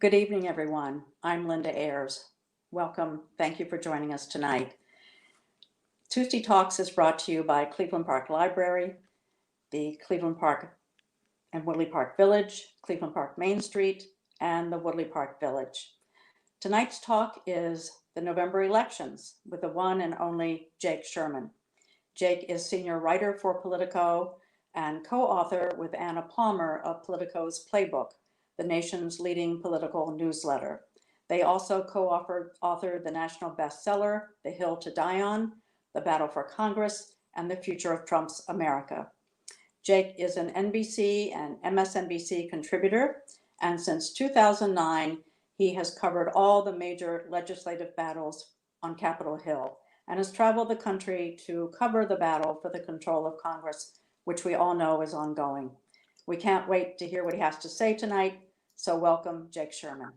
Good evening, everyone. I'm Linda Ayers. Welcome. Thank you for joining us tonight. Tuesday Talks is brought to you by Cleveland Park Library, the Cleveland Park and Woodley Park Village, Cleveland Park Main Street, and the Woodley Park Village. Tonight's talk is the November elections with the one and only Jake Sherman. Jake is senior writer for Politico and co-author with Anna Palmer of Politico's Playbook, the nation's leading political newsletter. They also co-authored the national bestseller, The Hill to Die On, The Battle for Congress, and The Future of Trump's America. Jake is an NBC and MSNBC contributor, and since 2009, he has covered all the major legislative battles on Capitol Hill and has traveled the country to cover the battle for the control of Congress, which we all know is ongoing. We can't wait to hear what he has to say tonight. So welcome, Jake Sherman.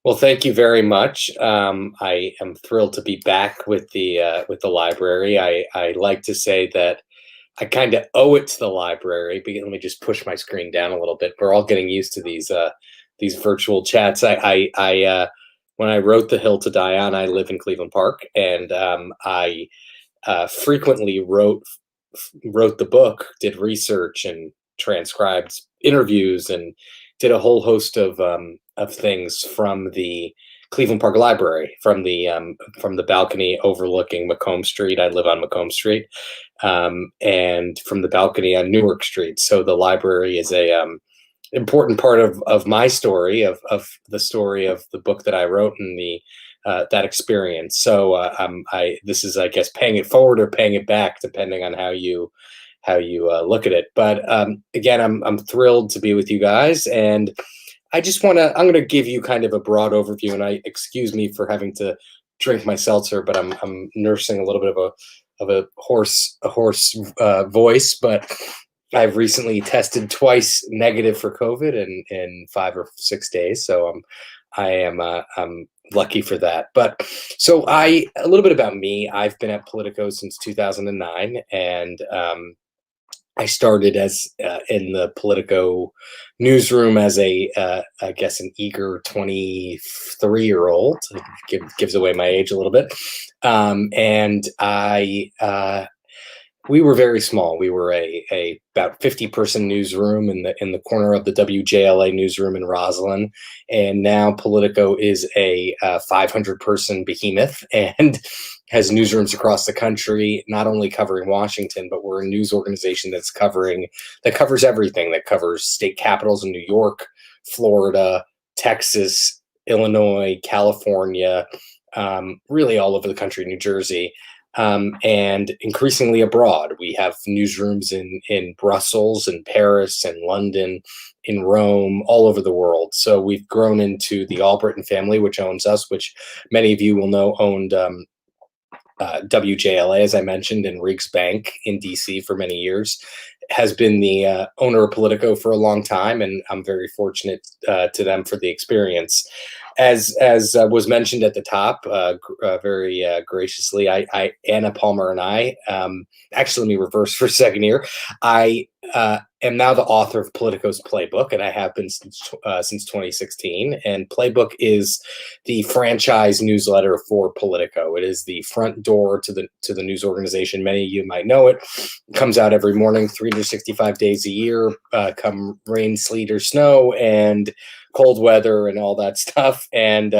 Well, thank you very much. I am thrilled to be back with the library. I like to say that I kind of owe it to the library. Let me just push my screen down a little bit. We're all getting used to these virtual chats. When I wrote The Hill to Die On, I live in Cleveland Park, and I frequently wrote the book, did research, and transcribed interviews, and did a whole host of things from the Cleveland Park Library, from the balcony overlooking Macomb Street. I live on Macomb Street, and from the balcony on Newark Street. So the library is a important part of my story, of the story of the book that I wrote, and that experience. So this is, I guess, paying it forward or paying it back, depending on how you look at it. But again, I'm thrilled to be with you guys, and I'm going to give you kind of a broad overview, and excuse me for having to drink my seltzer, but I'm nursing a little bit of a hoarse voice. But I've recently tested twice negative for COVID in 5 or 6 days, so I'm lucky for that. But so a little bit about me. I've been at Politico since 2009, and I started as in the Politico newsroom as I guess an eager 23-year-old. Gives away my age a little bit. And we were very small. We were a about 50-person newsroom in the corner of the WJLA newsroom in Roslyn, and now Politico is a 500-person behemoth and has newsrooms across the country, not only covering Washington, but we're a news organization that covers everything. That covers state capitals in New York, Florida, Texas, Illinois, California, really all over the country, New Jersey. And increasingly abroad. We have newsrooms in Brussels and Paris and London, in Rome, all over the world. So we've grown into the Albritton family, which owns us, which many of you will know owned WJLA, as I mentioned, and Riggs Bank in DC for many years, has been the owner of Politico for a long time, and I'm very fortunate to them for the experience. As was mentioned at the top, very graciously, Anna Palmer and I, actually, let me reverse for a second here. I am now the author of Politico's Playbook, and I have been since 2016. And Playbook is the franchise newsletter for Politico. It is the front door to the news organization. Many of you might know it. It comes out every morning, 365 days a year, come rain, sleet, or snow, and cold weather and all that stuff. And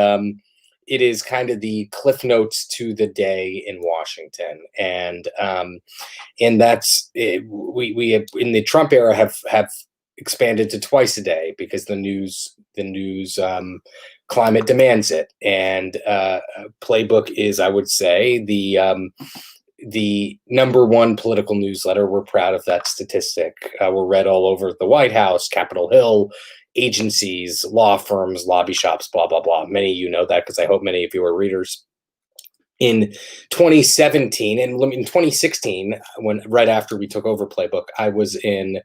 it is kind of the cliff notes to the day in Washington. And that's it. We have, in the Trump era, have expanded to twice a day because the news climate demands it. And Playbook is, I would say, the number one political newsletter. We're proud of that statistic. We're read all over the White House, Capitol Hill, agencies, law firms, lobby shops, blah, blah, blah. Many of you know that because I hope many of you are readers. In 2017 and in 2016, right after we took over Playbook, I was in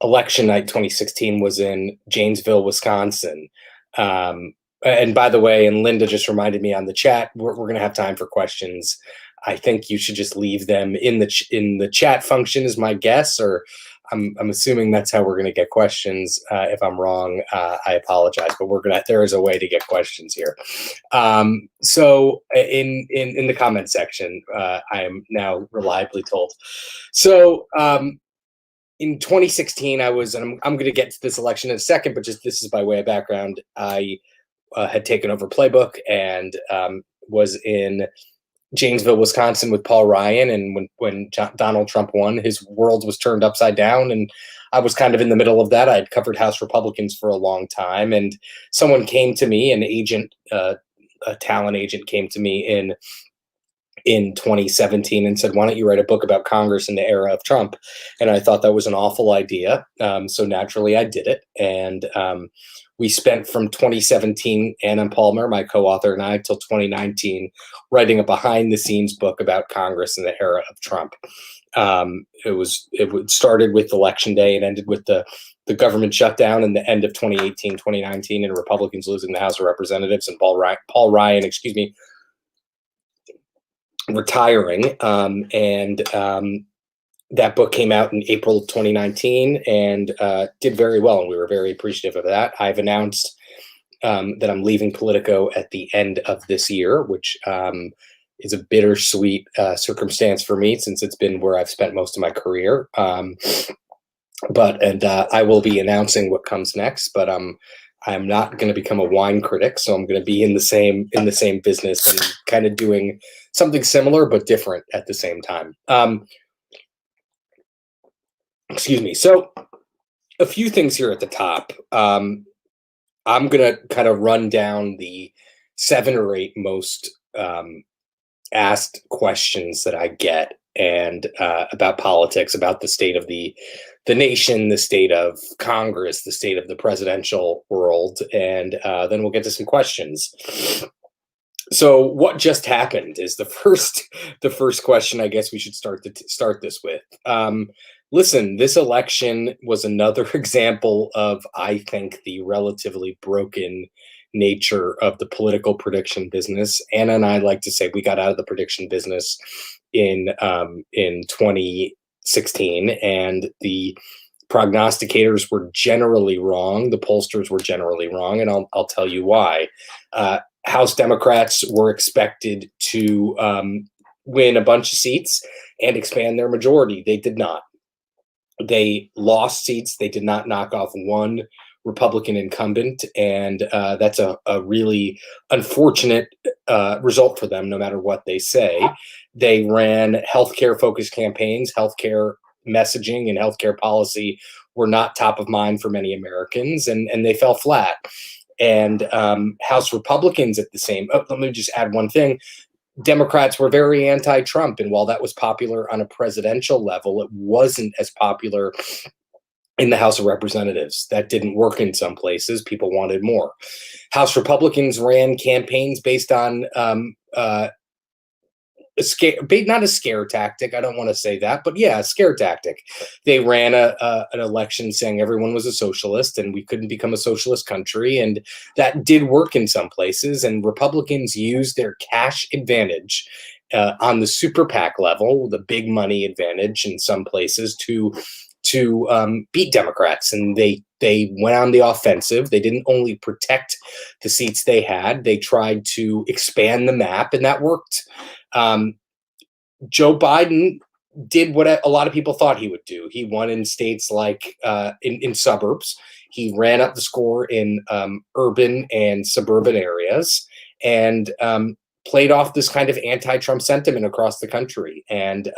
election night 2016 was in Janesville, Wisconsin. And by the way, and Linda just reminded me on the chat, we're going to have time for questions. I think you should just leave them in the chat function is my guess, or I'm assuming that's how we're going to get questions. If I'm wrong, I apologize, but there is a way to get questions here. So in the comment section, I am now reliably told. So in 2016, and I'm going to get to this election in a second, but just this is by way of background. I had taken over Playbook and was in Janesville, Wisconsin with Paul Ryan. And when Donald Trump won, his world was turned upside down. And I was kind of in the middle of that. I'd covered House Republicans for a long time. And someone came to me, a talent agent came to me in 2017 and said, why don't you write a book about Congress in the era of Trump? And I thought that was an awful idea. So naturally I did it. And we spent from 2017, Anna Palmer, my co-author, and I, till 2019, writing a behind-the-scenes book about Congress in the era of Trump. It started with Election Day and ended with the government shutdown in the end of 2018, 2019, and Republicans losing the House of Representatives, and Paul Ryan, retiring. That book came out in April 2019 and did very well, and we were very appreciative of that. I've announced that I'm leaving Politico at the end of this year, which is a bittersweet circumstance for me, since it's been where I've spent most of my career. I will be announcing what comes next, but I'm not going to become a wine critic, so I'm going to be in the same business and kind of doing something similar but different at the same time. Excuse me. So a few things here at the top. I'm going to kind of run down the 7 or 8 most asked questions that I get, and about politics, about the state of the nation, the state of Congress, the state of the presidential world, and then we'll get to some questions. So what just happened is the first question I guess we should start this with. Listen, this election was another example of, I think, the relatively broken nature of the political prediction business. Anna and I like to say we got out of the prediction business in 2016, and the prognosticators were generally wrong. The pollsters were generally wrong, and I'll tell you why. House Democrats were expected to win a bunch of seats and expand their majority. They did not. They lost seats. They did not knock off one Republican incumbent, and that's a really unfortunate result for them, no matter what they say. They ran healthcare-focused campaigns. Healthcare messaging and healthcare policy were not top of mind for many Americans, and they fell flat. And House Republicans at the same, let me just add one thing. Democrats were very anti-Trump, and while that was popular on a presidential level, it wasn't as popular in the House of Representatives. That didn't work in some places. People wanted more. House Republicans ran campaigns based on not a scare tactic. I don't want to say that, but yeah, a scare tactic. They ran an election saying everyone was a socialist and we couldn't become a socialist country. And that did work in some places. And Republicans used their cash advantage on the super PAC level, the big money advantage in some places, to beat Democrats. And they went on the offensive. They didn't only protect the seats they had, they tried to expand the map, and that worked. Joe Biden did what a lot of people thought he would do. He won in states like in suburbs. He ran up the score in urban and suburban areas, and played off this kind of anti-Trump sentiment across the country. And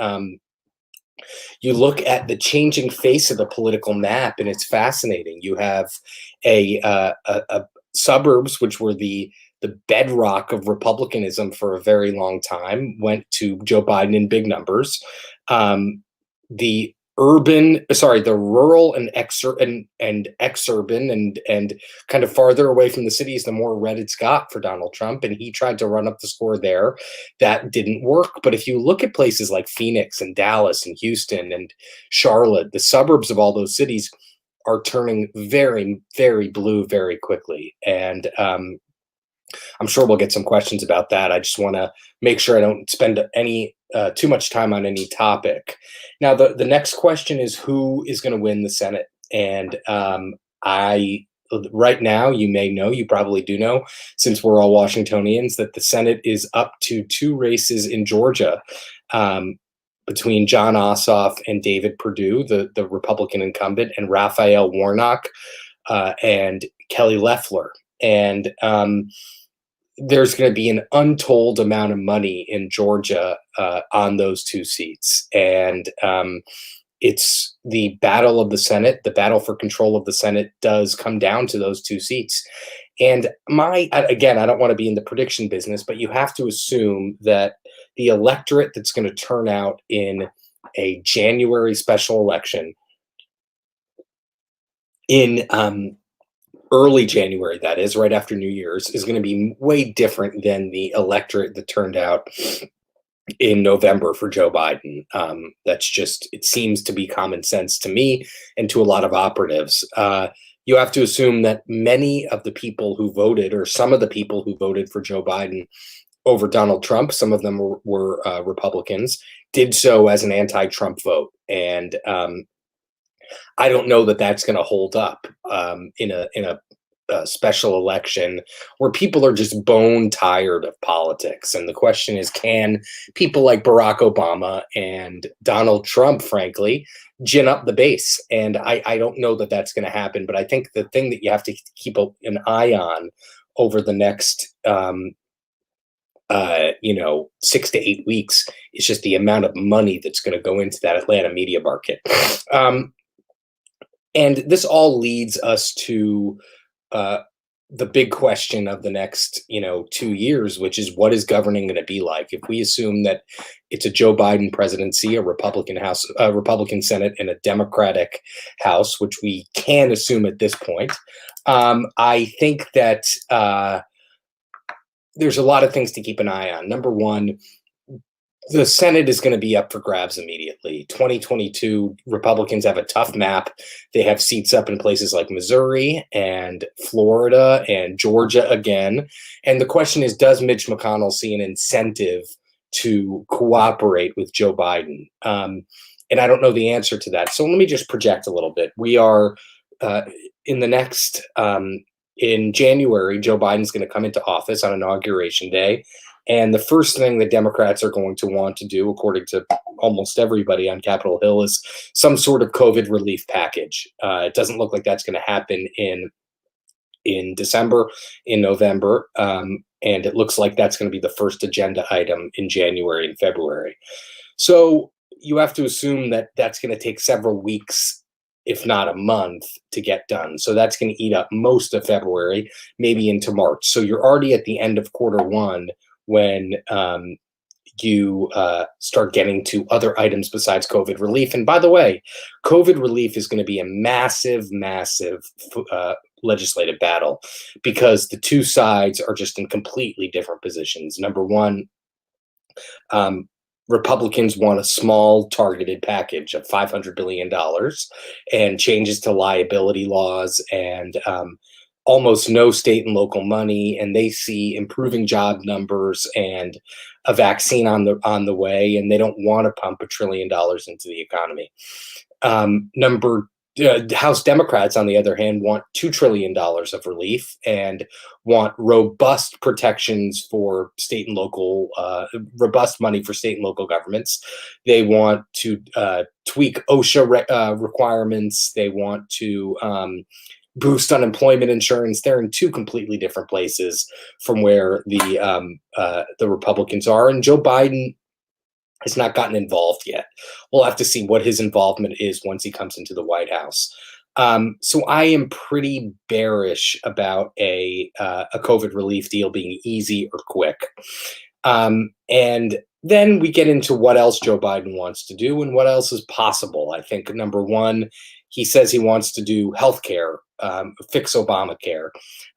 you look at the changing face of the political map, and it's fascinating. You have a suburbs, which were the bedrock of republicanism for a very long time, went to Joe Biden in big numbers. The rural and exurban and kind of farther away from the cities, the more red it's got for Donald Trump. And he tried to run up the score there. That didn't work. But if you look at places like Phoenix and Dallas and Houston and Charlotte, the suburbs of all those cities are turning very, very blue very quickly. And I'm sure we'll get some questions about that. I just want to make sure I don't spend any too much time on any topic. Now, the next question is who is going to win the Senate, and I right now, you may know, you probably do know, since we're all Washingtonians, that the Senate is up to two races in Georgia. Between Jon Ossoff and David Perdue, the Republican incumbent, and Raphael Warnock and Kelly Loeffler. And there's going to be an untold amount of money in Georgia on those two seats. And it's the battle of the Senate. The battle for control of the Senate does come down to those two seats. And again, I don't want to be in the prediction business, but you have to assume that the electorate that's going to turn out in a January special election in early January, that is, right after New Year's, is going to be way different than the electorate that turned out in November for Joe Biden. That's just, it seems to be common sense to me and to a lot of operatives. You have to assume that many of the people who voted, or some of the people who voted for Joe Biden over Donald Trump, some of them were Republicans, did so as an anti-Trump vote. And I don't know that that's going to hold up in a special election where people are just bone tired of politics. And the question is, can people like Barack Obama and Donald Trump, frankly, gin up the base? And I don't know that that's going to happen. But I think the thing that you have to keep an eye on over the next 6 to 8 weeks is just the amount of money that's going to go into that Atlanta media market. And this all leads us to the big question of the next 2 years, which is, what is governing going to be like? If we assume that it's a Joe Biden presidency, a Republican House, a Republican Senate, and a Democratic House, which we can assume at this point, I think that there's a lot of things to keep an eye on. Number one, the Senate is going to be up for grabs immediately. 2022, Republicans have a tough map. They have seats up in places like Missouri and Florida and Georgia again. And the question is, does Mitch McConnell see an incentive to cooperate with Joe Biden? And I don't know the answer to that. So let me just project a little bit. We are in the next in January, Joe Biden's going to come into office on Inauguration Day. And the first thing the Democrats are going to want to do, according to almost everybody on Capitol Hill, is some sort of COVID relief package. It doesn't look like that's going to happen in December, in November. And it looks like that's going to be the first agenda item in January and February. So you have to assume that that's going to take several weeks, if not a month, to get done. So that's going to eat up most of February, maybe into March. So you're already at the end of Q1 when you start getting to other items besides COVID relief. And by the way, COVID relief is going to be a massive, massive legislative battle, because the two sides are just in completely different positions. Number one, Republicans want a small targeted package of $500 billion and changes to liability laws and almost no state and local money. And they see improving job numbers and a vaccine on the way, and they don't want to pump $1 trillion into the economy. House Democrats, on the other hand, want $2 trillion of relief and want robust protections for state and local, robust money for state and local governments. They want to tweak OSHA requirements. They want to boost unemployment insurance. They're in two completely different places from where the Republicans are. And Joe Biden has not gotten involved yet. We'll have to see what his involvement is once he comes into the White House. So I am pretty bearish about a COVID relief deal being easy or quick. And then we get into what else Joe Biden wants to do and what else is possible. I think number one, he says he wants to do healthcare, fix Obamacare.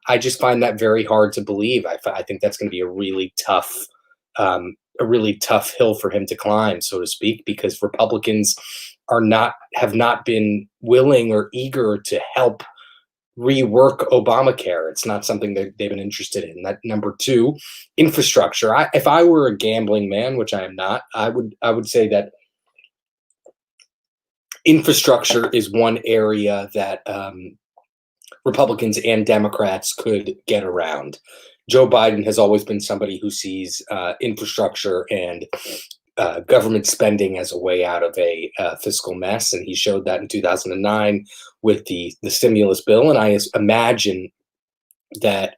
I just find that very hard to believe. I think that's going to be a really tough hill for him to climb, so to speak, because Republicans have not been willing or eager to help rework Obamacare. It's not something that they've been interested in. That number two, infrastructure. If I were a gambling man, which I am not, I would say that infrastructure is one area that Republicans and Democrats could get around. Joe Biden has always been somebody who sees infrastructure and government spending as a way out of a fiscal mess, and he showed that in 2009 with the stimulus bill. And I imagine that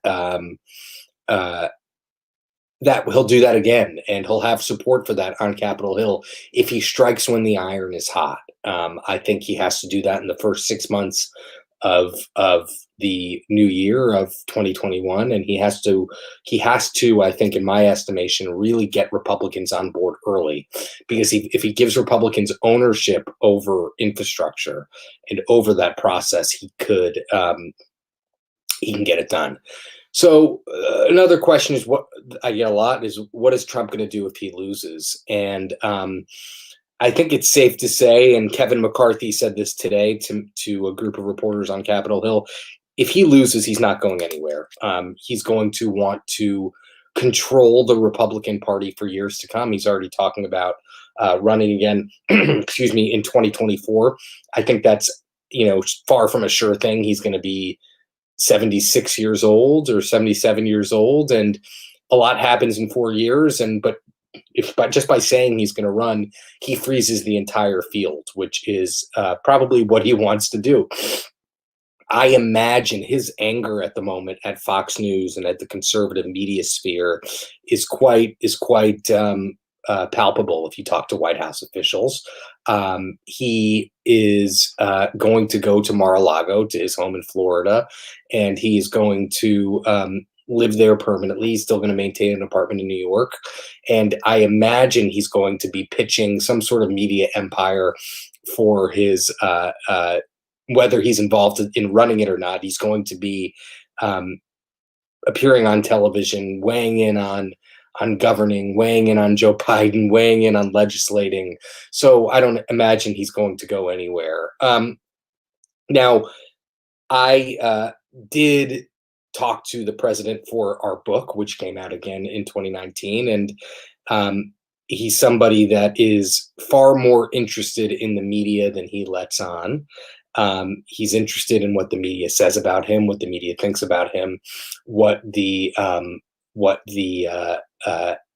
that he'll do that again, and he'll have support for that on Capitol Hill if he strikes when the iron is hot. I think he has to do that in the first 6 months of the new year of 2021, and he has to, I think, in my estimation, really get Republicans on board early, because if he gives Republicans ownership over infrastructure and over that process, he can get it done. So another question is, what I get a lot is, what is Trump going to do if he loses? And I think it's safe to say, and Kevin McCarthy said this today to a group of reporters on Capitol Hill, if he loses, he's not going anywhere. He's going to want to control the Republican Party for years to come. He's already talking about running again, excuse me, in 2024. I think that's, far from a sure thing. He's going to be 76 years old or 77 years old, and a lot happens in 4 years. But just by saying he's going to run, he freezes the entire field, which is probably what he wants to do. I imagine his anger at the moment at Fox News and at the conservative media sphere is quite palpable if you talk to White House officials. He is going to go to Mar-a-Lago, to his home in Florida, and he is going to live there permanently. He's still going to maintain an apartment in New York. And I imagine he's going to be pitching some sort of media empire for his, whether he's involved in running it or not. He's going to be appearing on television, weighing in on governing, weighing in on Joe Biden, weighing in on legislating. So I don't imagine he's going to go anywhere. Now, I did talk to the president for our book, which came out again in 2019. And he's somebody that is far more interested in the media than he lets on. He's interested in what the media says about him, what the media thinks about him,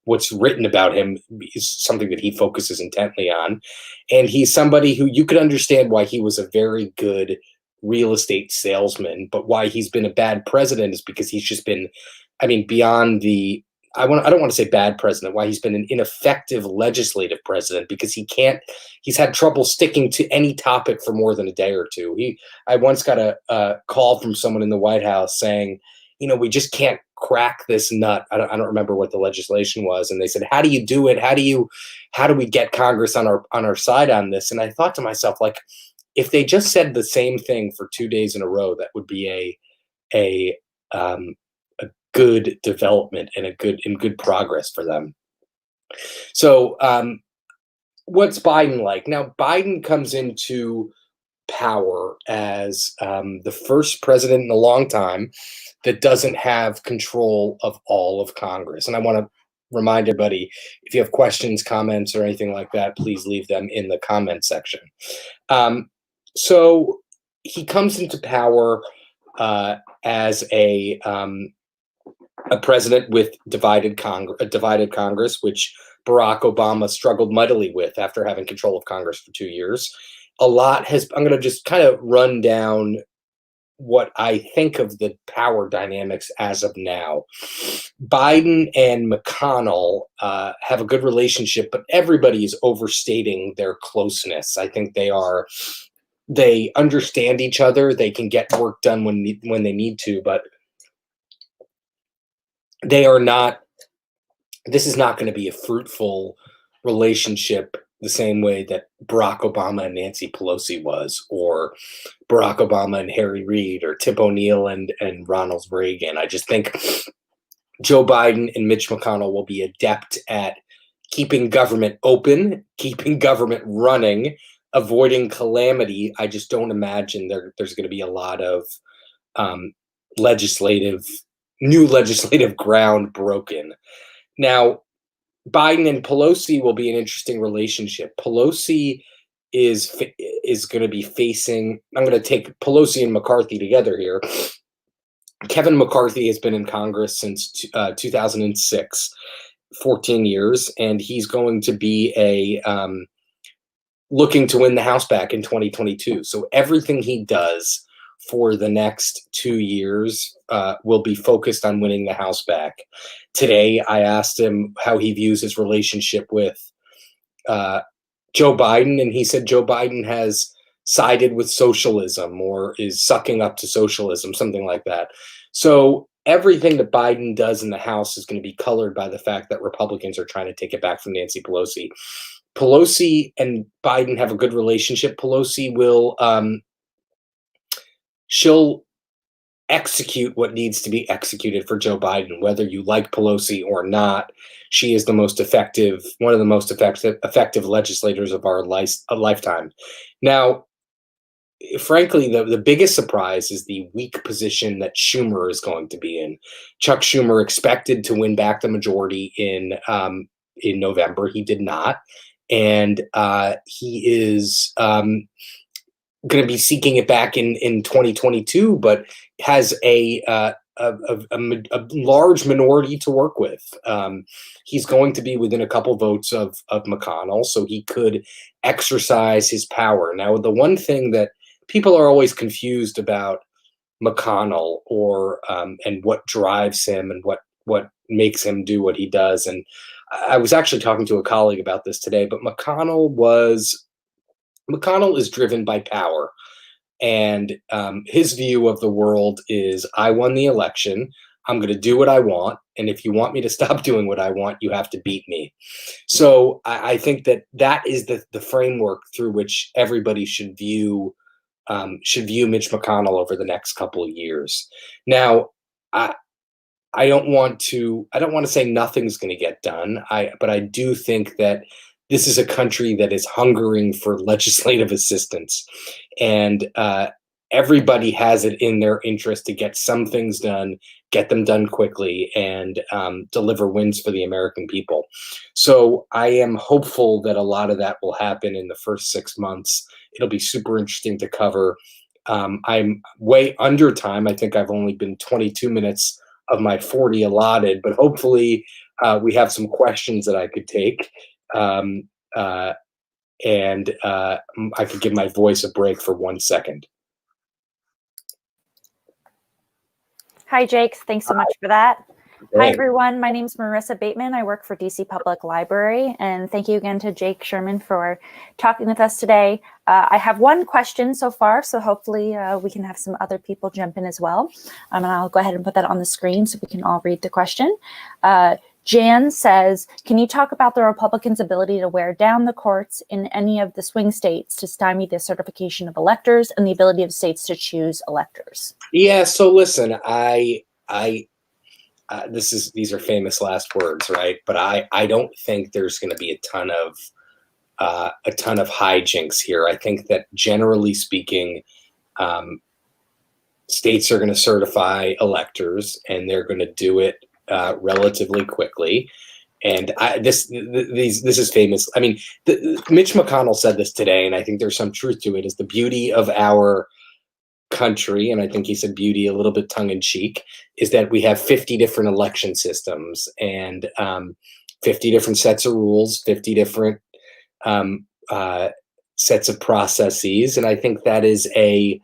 what's written about him is something that he focuses intently on. And he's somebody who you could understand why he was a very good real estate salesman, but why he's been a bad president is because he's just been, beyond the, I don't want to say bad president, why he's been an ineffective legislative president, because he's had trouble sticking to any topic for more than a day or two. I once got a call from someone in the White House saying, we just can't crack this nut. I don't remember what the legislation was. And they said, how do you do it? How do we get Congress on our side on this? And I thought to myself, like, if they just said the same thing for 2 days in a row, that would be a good development and good progress for them. So what's Biden like? Now, Biden comes into power as the first president in a long time that doesn't have control of all of Congress. And I want to remind everybody, if you have questions, comments, or anything like that, please leave them in the comment section. So he comes into power as a president with a divided Congress, which Barack Obama struggled mightily with after having control of Congress for 2 years. I'm going to just kind of run down what I think of the power dynamics as of now. Biden and McConnell have a good relationship, but everybody is overstating their closeness. I think they understand each other. They can get work done when they need to, but they are not. This is not going to be a fruitful relationship the same way that Barack Obama and Nancy Pelosi was, or Barack Obama and Harry Reid, or Tip O'Neill and Ronald Reagan. I just think Joe Biden and Mitch McConnell will be adept at keeping government open, keeping government running, avoiding calamity. I just don't imagine there's going to be a lot of um, new legislative ground broken. Now, Biden and Pelosi will be an interesting relationship. Pelosi is going to be facing. I'm going to take Pelosi and McCarthy together here. Kevin McCarthy has been in Congress since 2006, 14 years, and he's going to be looking to win the House back in 2022. So everything he does for the next 2 years will be focused on winning the House back. Today, I asked him how he views his relationship with Joe Biden, and he said Joe Biden has sided with socialism or is sucking up to socialism, something like that. So everything that Biden does in the House is going to be colored by the fact that Republicans are trying to take it back from Nancy Pelosi. Pelosi and Biden have a good relationship. Pelosi will she'll execute what needs to be executed for Joe Biden, whether you like Pelosi or not. She is one of the most effective legislators of our lifetime. Now, frankly, the biggest surprise is the weak position that Schumer is going to be in. Chuck Schumer expected to win back the majority in November. He did not, and he is going to be seeking it back in 2022, but has a large minority to work with. He's going to be within a couple votes of McConnell, so he could exercise his power. Now, the one thing that people are always confused about McConnell and what drives him and what makes him do what he does. And I was actually talking to a colleague about this today, but McConnell is driven by power. And his view of the world is, I won the election. I'm going to do what I want. And if you want me to stop doing what I want, you have to beat me. So I think that is the framework through which everybody should view Mitch McConnell over the next couple of years. Now, I don't want to say nothing's going to get done. But I do think that this is a country that is hungering for legislative assistance, and everybody has it in their interest to get some things done, get them done quickly, and deliver wins for the American people. So I am hopeful that a lot of that will happen in the first 6 months. It'll be super interesting to cover. I'm way under time. I think I've only been 22 minutes of my 40 allotted, but hopefully we have some questions that I could take. And I could give my voice a break for 1 second. Hi, Jake. Thanks so much for that. Hi, everyone. My name is Marissa Bateman. I work for DC Public Library, and thank you again to Jake Sherman for talking with us today. I have one question so far, so hopefully we can have some other people jump in as well. And I'll go ahead and put that on the screen so we can all read the question. Jan says, can you talk about the Republicans' ability to wear down the courts in any of the swing states to stymie the certification of electors and the ability of states to choose electors? Yeah, so listen, these are famous last words, right? But I don't think there's going to be a ton of hijinks here. I think that generally speaking, states are going to certify electors, and they're going to do it relatively quickly. And this is famous. I mean, Mitch McConnell said this today, and I think there's some truth to it. Is the beauty of our country, and I think he said beauty a little bit tongue-in-cheek, is that we have 50 different election systems and 50 different sets of rules, 50 different sets of processes, and I think that is a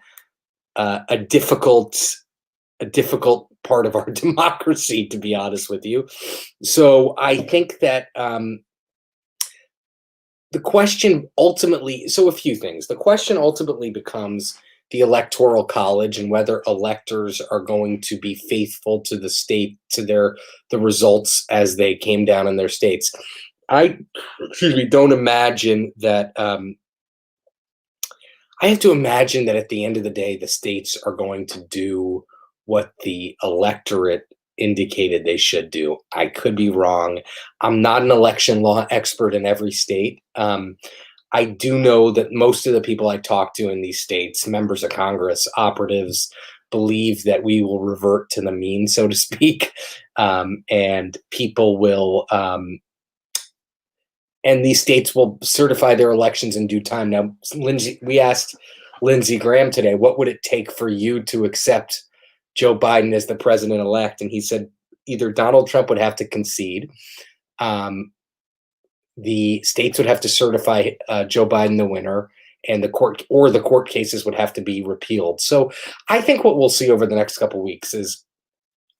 difficult part of our democracy, to be honest with you. So I think that the question ultimately, so a few things. The question ultimately becomes the Electoral College and whether electors are going to be faithful to the state, to the results as they came down in their states. I don't imagine that. I have to imagine that at the end of the day, the states are going to do what the electorate indicated they should do. I could be wrong. I'm not an election law expert in every state. I do know that most of the people I talk to in these states, members of Congress, operatives, believe that we will revert to the mean, so to speak, and people will, and these states will certify their elections in due time. Now, we asked Lindsey Graham today, what would it take for you to accept Joe Biden as the president-elect? And he said either Donald Trump would have to concede, the states would have to certify Joe Biden the winner, and the court cases would have to be repealed. So I think what we'll see over the next couple of weeks is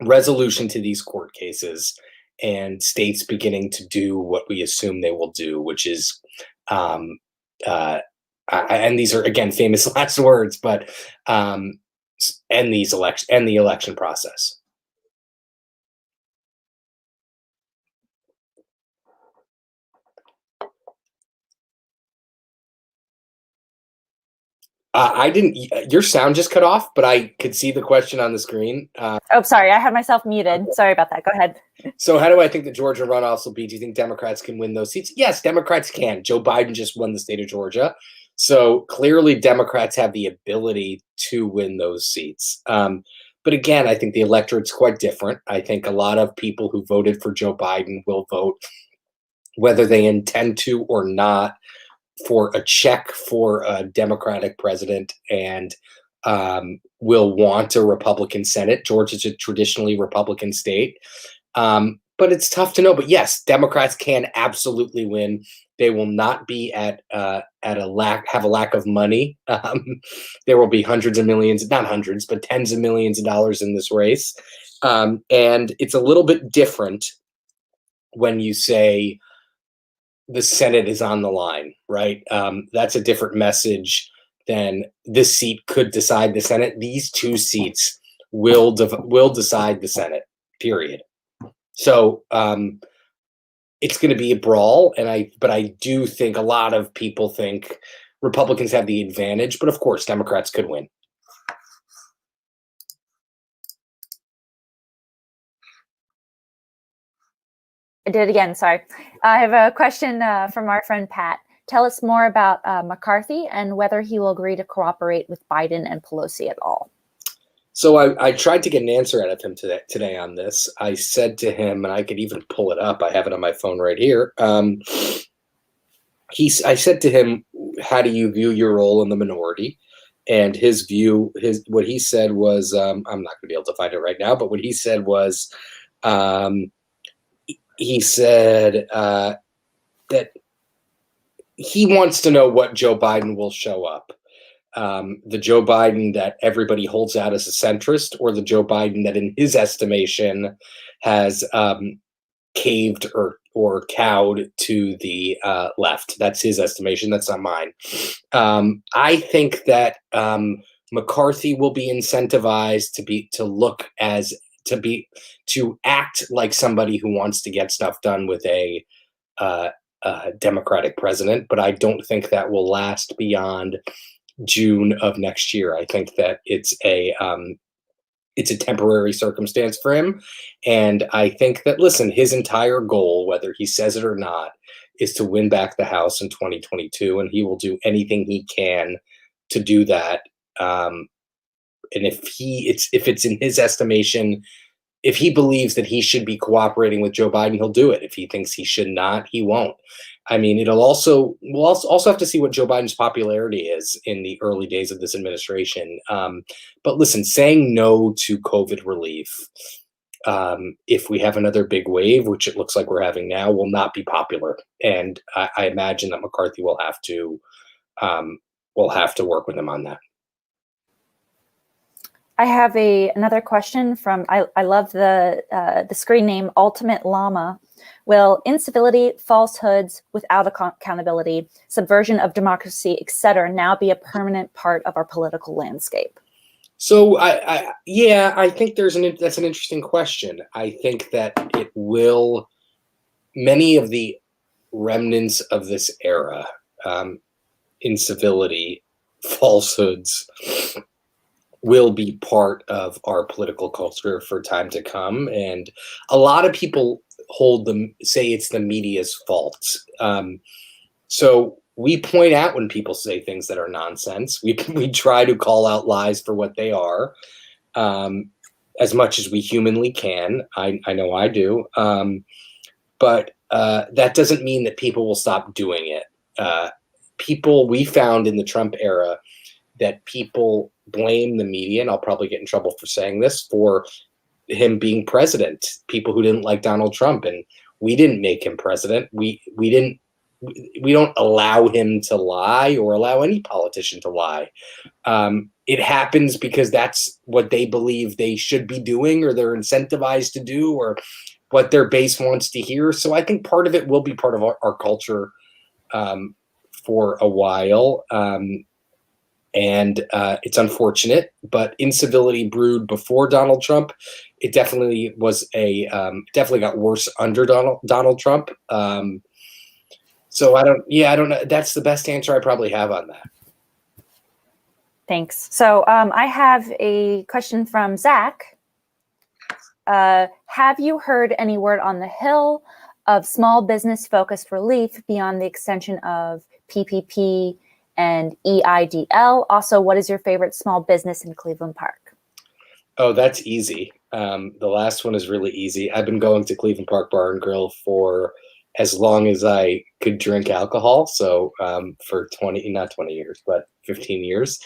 resolution to these court cases and states beginning to do what we assume they will do, which is, and these are again famous last words, but end the election process. I didn't. Your sound just cut off, but I could see the question on the screen. Oh, sorry, I had myself muted. Sorry about that. Go ahead. So, how do I think the Georgia runoffs will be? Do you think Democrats can win those seats? Yes, Democrats can. Joe Biden just won the state of Georgia, so clearly Democrats have the ability to win those seats. But again, I think the electorate's quite different. I think a lot of people who voted for Joe Biden will vote, whether they intend to or not, for a check for a Democratic president, and will want a Republican Senate. Georgia's a traditionally Republican state, but it's tough to know. But yes, Democrats can absolutely win. They will not be have a lack of money. There will be hundreds of millions, not hundreds, but tens of millions of dollars in this race, and it's a little bit different when you say the Senate is on the line, right? That's a different message than this seat could decide the Senate. These two seats will decide the Senate, period. So it's going to be a brawl, but I do think a lot of people think Republicans have the advantage, but of course, Democrats could win. I did it again. Sorry. I have a question from our friend Pat. Tell us more about McCarthy and whether he will agree to cooperate with Biden and Pelosi at all. So I tried to get an answer out of him today on this. I said to him, and I could even pull it up. I have it on my phone right here. I said to him, "How do you view your role in the minority?" And what he said was, I'm not going to be able to find it right now, but what he said was, he said that he wants to know what Joe Biden will show up. The Joe Biden that everybody holds out as a centrist, or the Joe Biden that in his estimation has caved or cowed to the left. That's his estimation. That's not mine. I think that McCarthy will be incentivized to act like somebody who wants to get stuff done with a Democratic president, but I don't think that will last beyond June of next year. I think that it's a temporary circumstance for him, and I think that, listen, his entire goal, whether he says it or not, is to win back the House in 2022, and he will do anything he can to do that. And if it's in his estimation, if he believes that he should be cooperating with Joe Biden, he'll do it. If he thinks he should not, he won't. I mean, we'll also have to see what Joe Biden's popularity is in the early days of this administration. But listen, saying no to COVID relief, if we have another big wave, which it looks like we're having now, will not be popular. And I imagine that McCarthy will have to work with him on that. I have another question from, I love the screen name, Ultimate Llama. Will incivility, falsehoods, without accountability, subversion of democracy, etc., now be a permanent part of our political landscape? So I think that's an interesting question. I think that it will. Many of the remnants of this era, incivility, falsehoods, will be part of our political culture for time to come. And a lot of people say it's the media's fault. So we point out when people say things that are nonsense. We try to call out lies for what they are. as much as we humanly can. I know I do. But that doesn't mean that people will stop doing it. We found in the Trump era that people blame the media, and I'll probably get in trouble for saying this, for him being president. People who didn't like Donald Trump, and we didn't make him president. We don't allow him to lie or allow any politician to lie. It happens because that's what they believe they should be doing, or they're incentivized to do, or what their base wants to hear. So I think part of it will be part of our culture for a while. And it's unfortunate, but incivility brewed before Donald Trump. It definitely was definitely got worse under Donald Trump. So I don't know. That's the best answer I probably have on that. Thanks. So I have a question from Zach. Have you heard any word on the Hill of small business focused relief beyond the extension of PPP and EIDL? Also, what is your favorite small business in Cleveland Park? Oh, that's easy. The last one is really easy. I've been going to Cleveland Park Bar and Grill for as long as I could drink alcohol. So for not 20 years, but 15 years.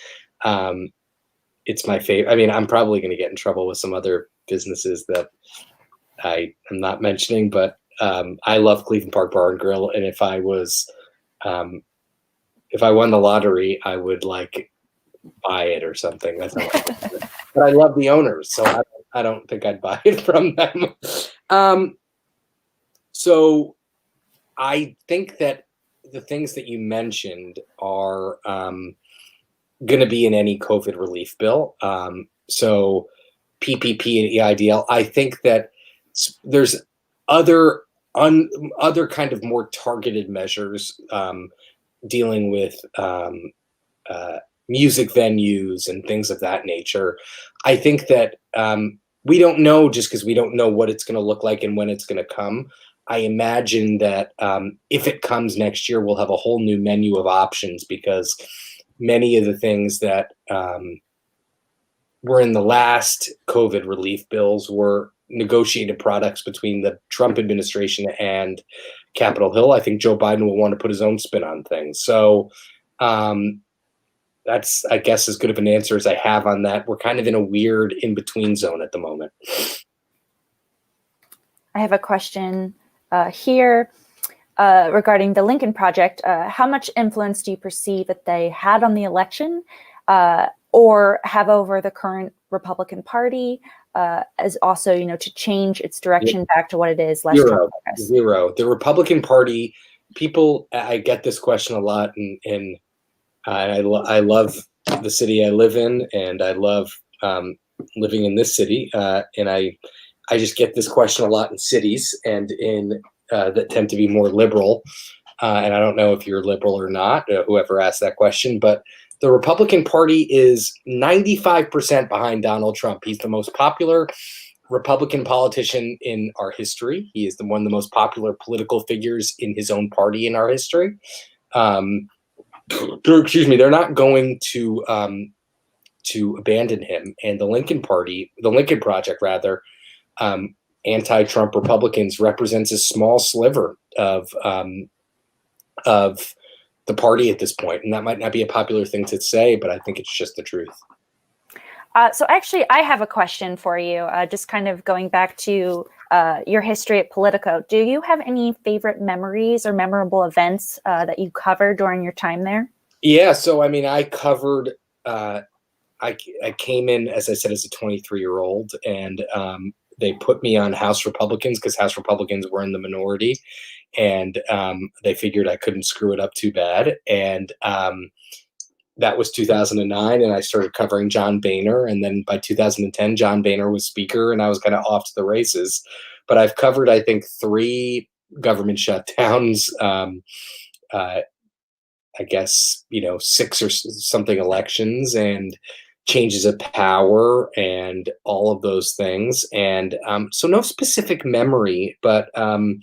It's my favorite. I mean, I'm probably going to get in trouble with some other businesses that I am not mentioning, but I love Cleveland Park Bar and Grill. And if I won the lottery, I would like buy it or something. That's not but I love the owners, so I don't think I'd buy it from them. So I think that the things that you mentioned are going to be in any COVID relief bill. So PPP and EIDL. I think that there's other kind of more targeted measures dealing with music venues and things of that nature. I think that we don't know, just because we don't know what it's going to look like and when it's going to come. I imagine that if it comes next year, we'll have a whole new menu of options, because many of the things that were in the last COVID relief bills were negotiated products between the Trump administration and Capitol Hill. I think Joe Biden will want to put his own spin on things. So that's, I guess, as good of an answer as I have on that. We're kind of in a weird in-between zone at the moment. I have a question here regarding the Lincoln Project. How much influence do you perceive that they had on the election or have over the current Republican Party, as also, to change its direction back to what it is? Zero. The Republican Party, people, I get this question a lot, and I love the city I live in, and I love living in this city, and I just get this question a lot in cities and in that tend to be more liberal, and I don't know if you're liberal or not, whoever asked that question, but the Republican Party is 95% behind Donald Trump. He's the most popular Republican politician in our history. He is one of the most popular political figures in his own party in our history. They're not going to abandon him. And the Lincoln Project, anti-Trump Republicans, represents a small sliver of the party at this point. And that might not be a popular thing to say, but I think it's just the truth. So actually, I have a question for you, just kind of going back to your history at Politico. Do you have any favorite memories or memorable events that you covered during your time there? Yeah, so I mean, I covered, I came in, as I said, as a 23-year-old, and they put me on House Republicans because House Republicans were in the minority, and they figured I couldn't screw it up too bad. And that was 2009, and I started covering John Boehner. And then by 2010, John Boehner was speaker, and I was kind of off to the races. But I've covered, I think, 3 government shutdowns, I guess, 6 or something elections, and changes of power, and all of those things. And so no specific memory, but the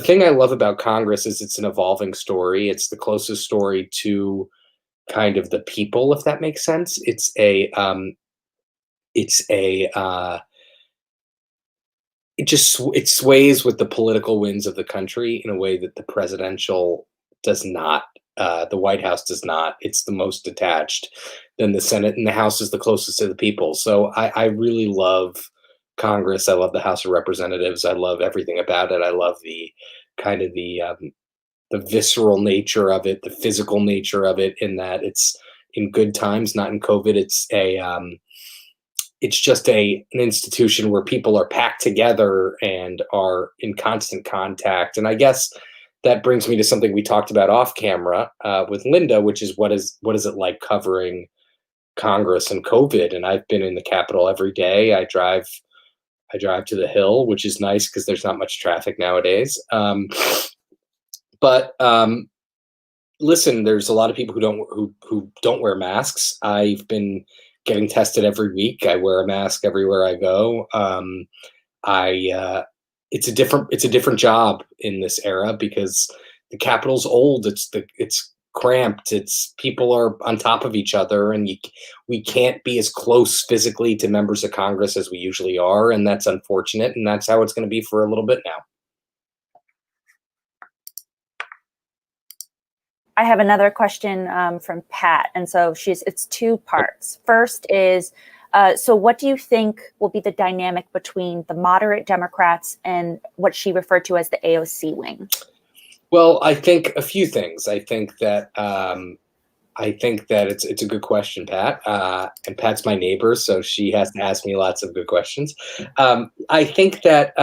thing I love about Congress is it's an evolving story. It's the closest story to kind of the people, if that makes sense. It's it's a it sways with the political winds of the country in a way that the presidential does not. The White House does not. It's the most detached. Then the Senate and the House is the closest to the people. So I really love Congress. I love the House of Representatives. I love everything about it. I love the kind of the visceral nature of it, the physical nature of it, in that it's in good times, not in COVID. It's just an institution where people are packed together and are in constant contact. And I guess that brings me to something we talked about off camera with Linda, which is what is it like covering Congress and COVID? And I've been in the Capitol every day. I drive to the Hill, which is nice because there's not much traffic nowadays. But listen, there's a lot of people who don't wear masks. I've been getting tested every week. I wear a mask everywhere I go. It's a different job in this era because the Capitol's old. It's cramped. It's people are on top of each other, and we can't be as close physically to members of Congress as we usually are, and that's unfortunate. And that's how it's going to be for a little bit now. I have another question from Pat, and so it's two parts. First is, so what do you think will be the dynamic between the moderate Democrats and what she referred to as the AOC wing? Well, I think a few things. I think that it's a good question, Pat. And Pat's my neighbor, so she has to ask me lots of good questions. I think that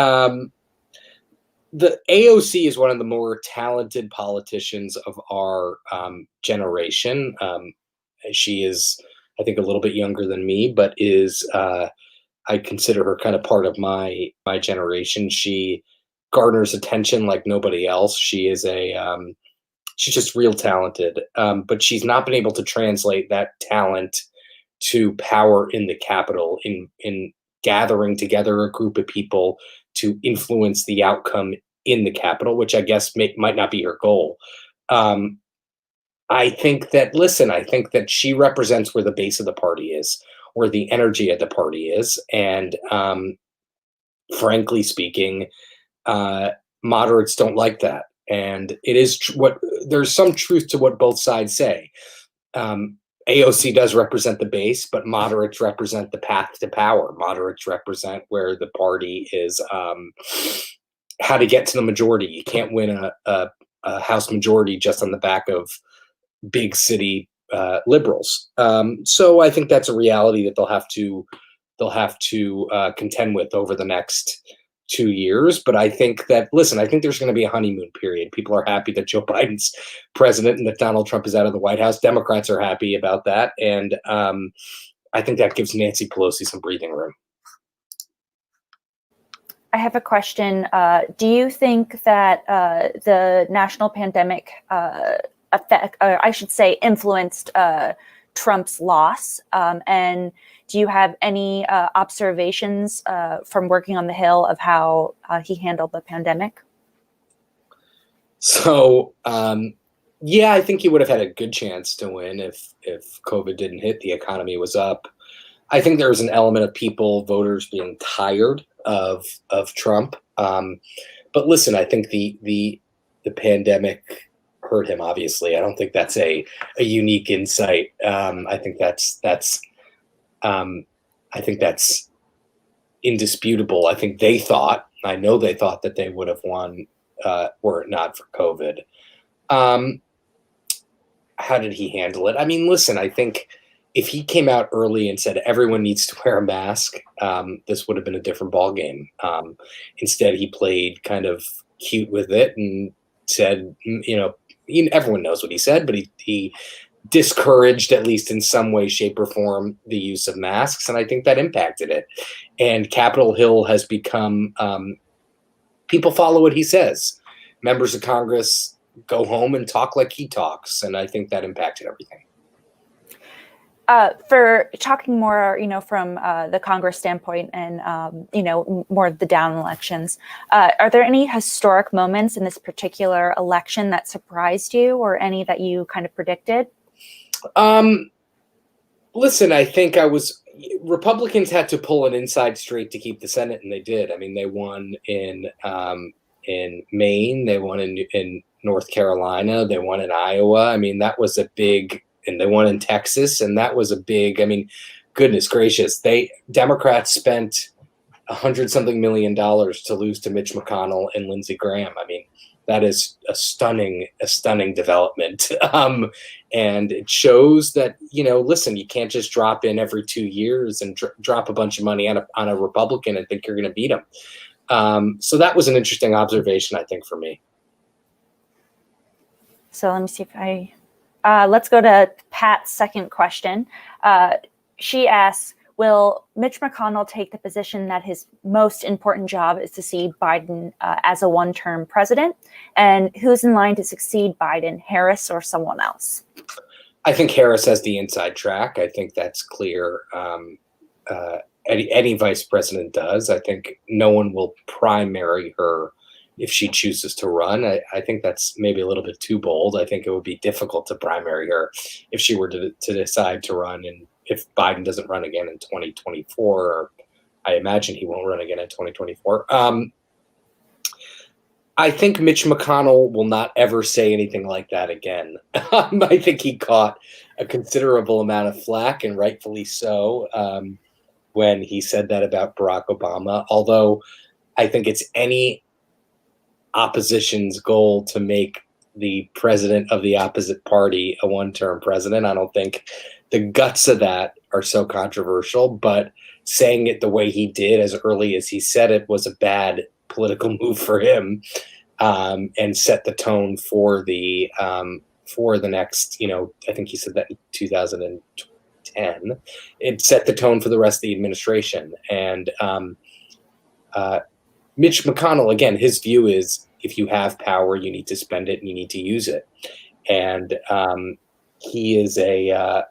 the AOC is one of the more talented politicians of our generation. She is, I think, a little bit younger than me, but is I consider her kind of part of my generation. She garners attention like nobody else. She is she's just real talented, but she's not been able to translate that talent to power in the Capitol, in gathering together a group of people to influence the outcome in the Capitol, which I guess might not be her goal. I think that she represents where the base of the party is, where the energy of the party is. And frankly speaking, moderates don't like that. And it is there's some truth to what both sides say. AOC does represent the base, but moderates represent the path to power. Moderates represent where the party is, how to get to the majority. You can't win a House majority just on the back of big city liberals. So I think that's a reality that they'll have to contend with over the next 2 years. But I think that, listen, I think there's going to be a honeymoon period. People are happy that Joe Biden's president and that Donald Trump is out of the White House. Democrats are happy about that. And I think that gives Nancy Pelosi some breathing room. I have a question. Do you think that the national pandemic influenced Trump's loss? And do you have any observations from working on the Hill of how he handled the pandemic? So, yeah, I think he would have had a good chance to win if COVID didn't hit. The economy was up. I think there was an element of voters being tired of Trump. But listen, I think the pandemic hurt him. Obviously, I don't think that's a unique insight. I think that's indisputable. I think I know they thought that they would have won were it not for COVID. How did he handle it? I mean, listen, I think if he came out early and said everyone needs to wear a mask, this would have been a different ballgame. Instead, he played kind of cute with it and said, everyone knows what he said, but he discouraged, at least in some way, shape, or form, the use of masks, and I think that impacted it. And Capitol Hill has become, people follow what he says. Members of Congress go home and talk like he talks, and I think that impacted everything. For talking more, from the Congress standpoint and, more of the down elections, are there any historic moments in this particular election that surprised you or any that you kind of predicted? Listen, I think I was Republicans had to pull an inside straight to keep the Senate, and they did. I mean, they won in Maine, they won in North Carolina, they won in Iowa. I mean, that was a big, and they won in Texas, and that was a big. I mean, goodness gracious, Democrats spent $100-something million to lose to Mitch McConnell and Lindsey Graham. I mean, that is a stunning development. And it shows that, listen, you can't just drop in every 2 years and drop a bunch of money on a Republican and think you're going to beat him. So that was an interesting observation, I think, for me. So let me see if let's go to Pat's second question. She asks, will Mitch McConnell take the position that his most important job is to see Biden as a one-term president? And who's in line to succeed Biden, Harris or someone else? I think Harris has the inside track. I think that's clear. Any vice president does. I think no one will primary her if she chooses to run. I think that's maybe a little bit too bold. I think it would be difficult to primary her if she were to decide to run. And if Biden doesn't run again in 2024, or I imagine he won't run again in 2024. I think Mitch McConnell will not ever say anything like that again. I think he caught a considerable amount of flack, and rightfully so, when he said that about Barack Obama. Although I think it's any opposition's goal to make the president of the opposite party a one-term president. I don't think the guts of that are so controversial, but saying it the way he did as early as he said it was a bad political move for him, and set the tone for the next, I think he said that in 2010. It set the tone for the rest of the administration. And Mitch McConnell, again, his view is if you have power, you need to spend it and you need to use it. And he is a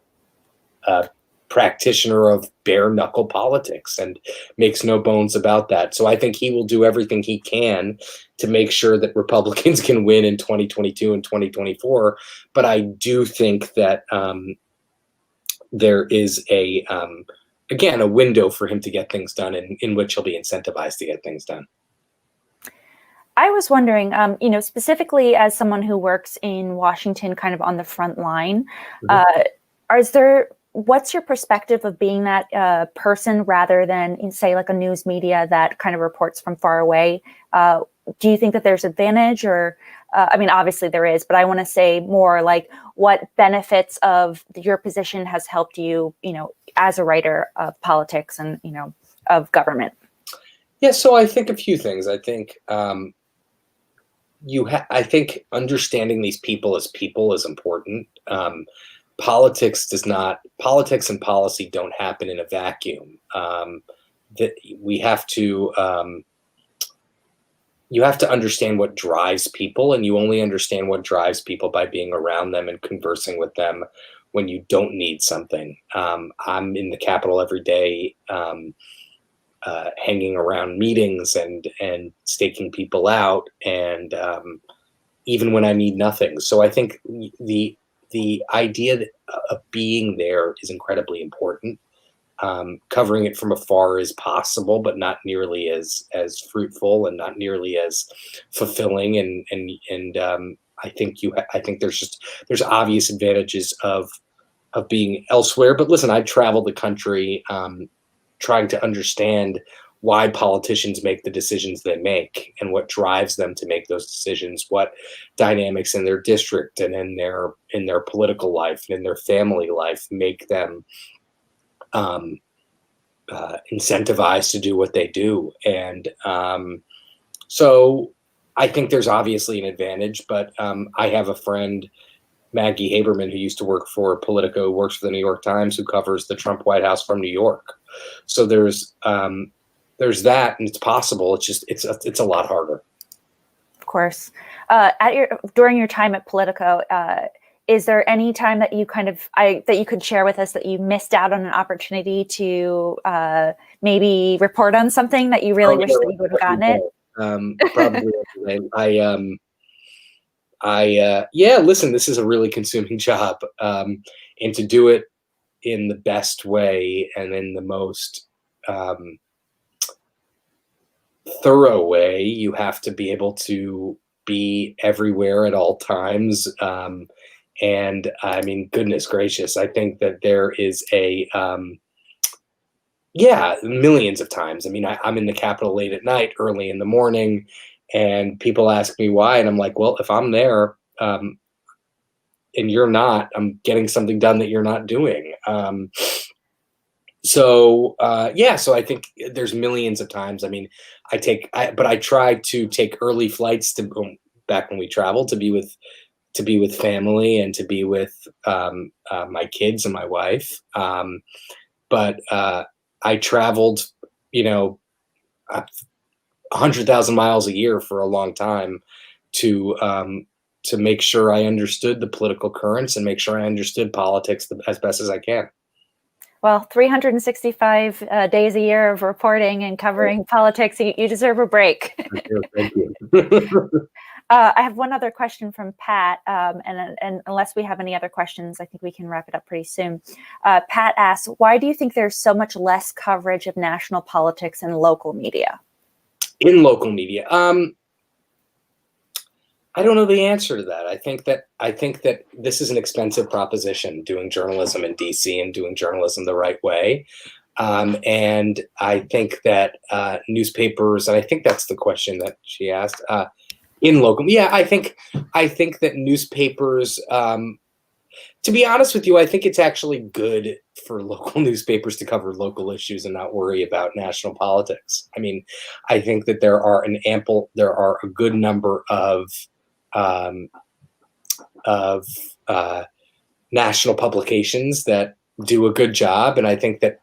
practitioner of bare knuckle politics and makes no bones about that. So I think he will do everything he can to make sure that Republicans can win in 2022 and 2024. But I do think that there is again, a window for him to get things done in which he'll be incentivized to get things done. I was wondering, specifically as someone who works in Washington, kind of on the front line, what's your perspective of being that person rather than, say, like a news media that kind of reports from far away? Do you think that there's advantage, or, obviously there is, but I want to say more like what benefits of your position has helped you, as a writer of politics and, of government? Yeah, so I think a few things. I think I think understanding these people is important. Politics and policy don't happen in a vacuum. That we have to, you have to understand what drives people, and you only understand what drives people by being around them and conversing with them when you don't need something. I'm in the Capitol every day, hanging around meetings and staking people out, and even when I need nothing. So I think the idea of being there is incredibly important. Covering it from afar is possible, but not nearly as fruitful and not nearly as fulfilling. And I think there's obvious advantages of being elsewhere. But listen, I've traveled the country trying to understand why politicians make the decisions they make and what drives them to make those decisions, what dynamics in their district and in their political life and in their family life make them incentivized to do what they do. And so I think there's obviously an advantage, but I have a friend, Maggie Haberman, who used to work for Politico, who works for the New York Times, who covers the Trump White House from New York. So there's that, and it's possible. It's just it's a lot harder. Of course. During your time at Politico, is there any time that you that you could share with us that you missed out on an opportunity to maybe report on something that you really wish that you would have gotten it? Probably. Listen, this is a really consuming job, and to do it in the best way and in the most thorough way, you have to be able to be everywhere at all times. And I mean, goodness gracious, I think that there is millions of times. I mean, I'm in the Capitol late at night, early in the morning, and people ask me why. And I'm like, well, if I'm there and you're not, I'm getting something done that you're not doing. So I think there's millions of times. I mean, but I try to take early flights back when we traveled to be with family and to be with my kids and my wife. But I traveled, 100,000 miles a year for a long time to make sure I understood the political currents and make sure I understood politics as best as I can. Well, 365 days a year of reporting and covering politics, you deserve a break. Thank you. I have one other question from Pat, and unless we have any other questions, I think we can wrap it up pretty soon. Pat asks, why do you think there's so much less coverage of national politics in local media? In local media, I don't know the answer to that. I think that this is an expensive proposition, doing journalism in DC and doing journalism the right way. And I think that newspapers, and I think that's the question that she asked, in local. Yeah, I think that newspapers, to be honest with you, I think it's actually good for local newspapers to cover local issues and not worry about national politics. I mean, I think that there are a good number of national publications that do a good job, and I think that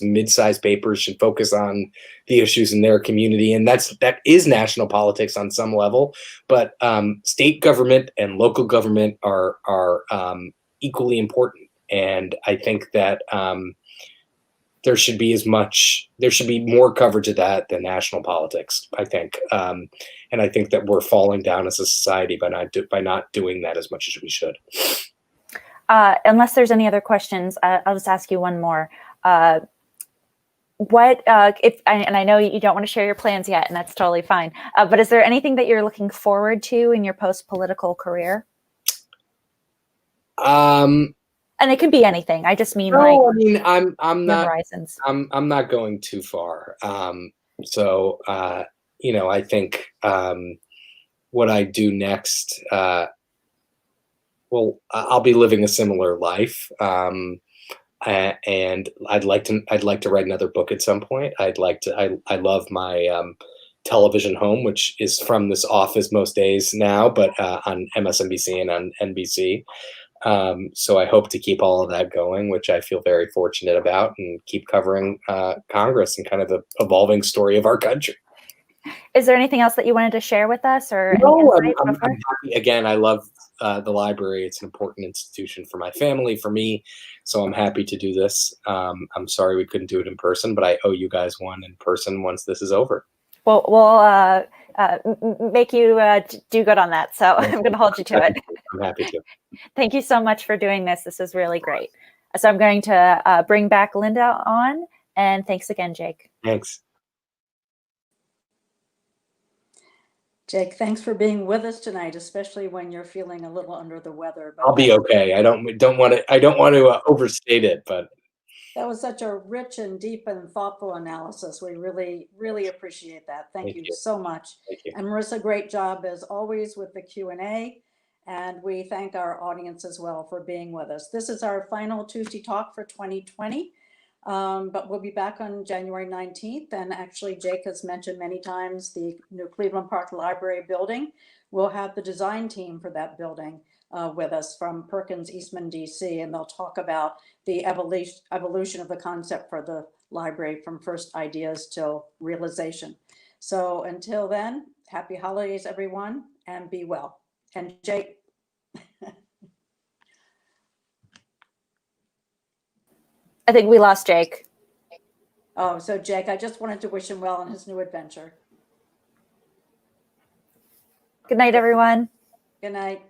mid-sized papers should focus on the issues in their community, and that is national politics on some level. But state government and local government are equally important, and I think that there should be more coverage of that than national politics, I think. And I think that we're falling down as a society by not doing that as much as we should. Unless there's any other questions, I'll just ask you one more. And I know you don't want to share your plans yet, and that's totally fine. But is there anything that you're looking forward to in your post-political career? And it can be anything. I just mean I'm not horizons. I'm not going too far. I think what I do next, I'll be living a similar life. And I'd like to write another book at some point. I love my television home, which is from this office most days now, but on MSNBC and on NBC. So I hope to keep all of that going, which I feel very fortunate about, and keep covering Congress and kind of the evolving story of our country. Is there anything else that you wanted to share with us? Or no, I'm happy. Again, I love the library. It's an important institution for my family, for me. So I'm happy to do this. I'm sorry we couldn't do it in person, but I owe you guys one in person once this is over. Well, we'll make you do good on that. So I'm going to hold you to it. I'm happy to. Thank you so much for doing this. This is really great. So I'm going to bring back Linda on. And thanks again, Jake. Thanks. Jake, thanks for being with us tonight, especially when you're feeling a little under the weather. But I'll be okay. I don't want to overstate it, but that was such a rich and deep and thoughtful analysis. We really, really appreciate that. Thank you so much. Thank you. And Marissa, great job as always with the Q&A. And we thank our audience as well for being with us. This is our final Tuesday Talk for 2020. But we'll be back on January 19th. And actually, Jake has mentioned many times the new Cleveland Park Library building. We'll have the design team for that building with us from Perkins Eastman, DC, and they'll talk about the evolution of the concept for the library from first ideas till realization. So until then, happy holidays, everyone, and be well. And Jake. I think we lost Jake. Oh, so Jake, I just wanted to wish him well in his new adventure. Good night, everyone. Good night.